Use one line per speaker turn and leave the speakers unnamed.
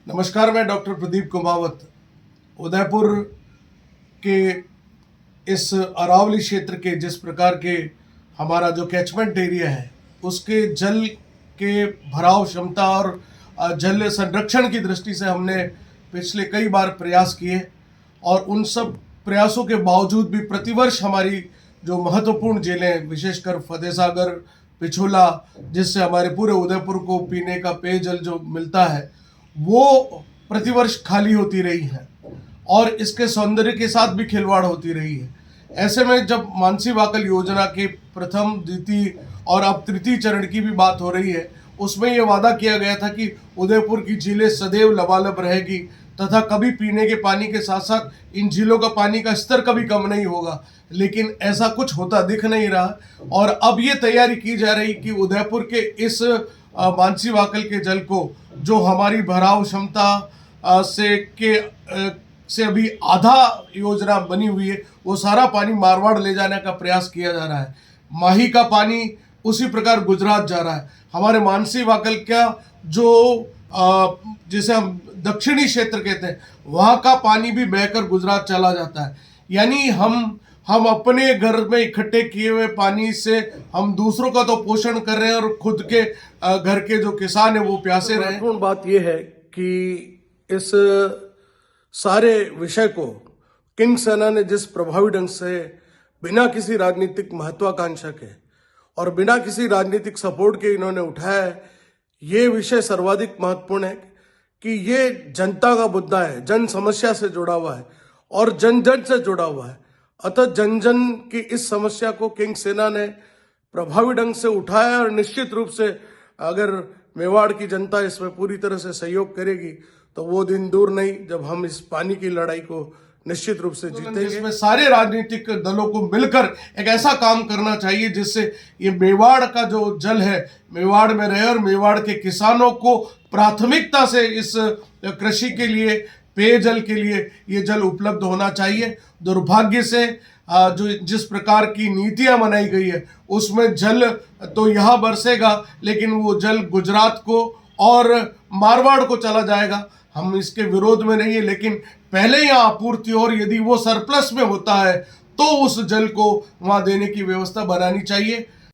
नमस्कार, मैं डॉक्टर प्रदीप कुमावत। उदयपुर के इस अरावली क्षेत्र के जिस प्रकार के हमारा जो कैचमेंट एरिया है उसके जल के भराव क्षमता और जल संरक्षण की दृष्टि से हमने पिछले कई बार प्रयास किए और उन सब प्रयासों के बावजूद भी प्रतिवर्ष हमारी जो महत्वपूर्ण जेलें, विशेषकर फतेह सागर, पिछोला, जिससे हमारे पूरे उदयपुर को पीने का पेयजल जो मिलता है वो प्रतिवर्ष खाली होती रही है और इसके सौंदर्य के साथ भी खिलवाड़ होती रही है। ऐसे में जब मानसी वाकल योजना के प्रथम, द्वितीय और अब तृतीय चरण की भी बात हो रही है, उसमें ये वादा किया गया था कि उदयपुर की झीलें सदैव लबालब रहेगी तथा कभी पीने के पानी के साथ साथ इन झीलों का पानी का स्तर कभी कम नहीं होगा, लेकिन ऐसा कुछ होता दिख नहीं रहा। और अब ये तैयारी की जा रही कि उदयपुर के इस मानसी वाकल के जल को, जो हमारी भराव क्षमता से अभी आधा योजना बनी हुई है, वो सारा पानी मारवाड़ ले जाने का प्रयास किया जा रहा है। माही का पानी उसी प्रकार गुजरात जा रहा है। हमारे मानसी वाकल का जो जिसे हम दक्षिणी क्षेत्र कहते हैं, वहाँ का पानी भी बहकर गुजरात चला जाता है। यानी हम अपने घर में इकट्ठे किए हुए पानी से हम दूसरों का तो पोषण कर रहे हैं और खुद के घर के जो किसान है वो प्यासे रहे। महत्वपूर्ण बात यह है कि इस सारे विषय को किंग सेना ने जिस प्रभावी ढंग से बिना किसी राजनीतिक महत्वाकांक्षा के और बिना किसी राजनीतिक सपोर्ट के इन्होंने उठाया है, ये विषय सर्वाधिक महत्वपूर्ण है कि ये जनता का मुद्दा है, जन समस्या से जुड़ा हुआ है और जन जन से जुड़ा हुआ है। अतः जन जन की इस समस्या को किंग सेना ने प्रभावी ढंग से उठाया और निश्चित रूप से अगर मेवाड़ की जनता इसमें पूरी तरह से सहयोग करेगी तो वो दिन दूर नहीं जब हम इस पानी की लड़ाई को निश्चित रूप से जीतेंगे। इसमें सारे राजनीतिक दलों को मिलकर एक ऐसा काम करना चाहिए जिससे ये मेवाड़ का जो जल है मेवाड़ में रहे और मेवाड़ के किसानों को प्राथमिकता से इस कृषि के लिए, पेयजल के लिए ये जल उपलब्ध होना चाहिए। दुर्भाग्य से जो जिस प्रकार की नीतियां बनाई गई है उसमें जल तो यहाँ बरसेगा लेकिन वो जल गुजरात को और मारवाड़ को चला जाएगा। हम इसके विरोध में नहीं है, लेकिन पहले यहाँ आपूर्ति और यदि वो सरप्लस में होता है तो उस जल को वहाँ देने की व्यवस्था बनानी चाहिए।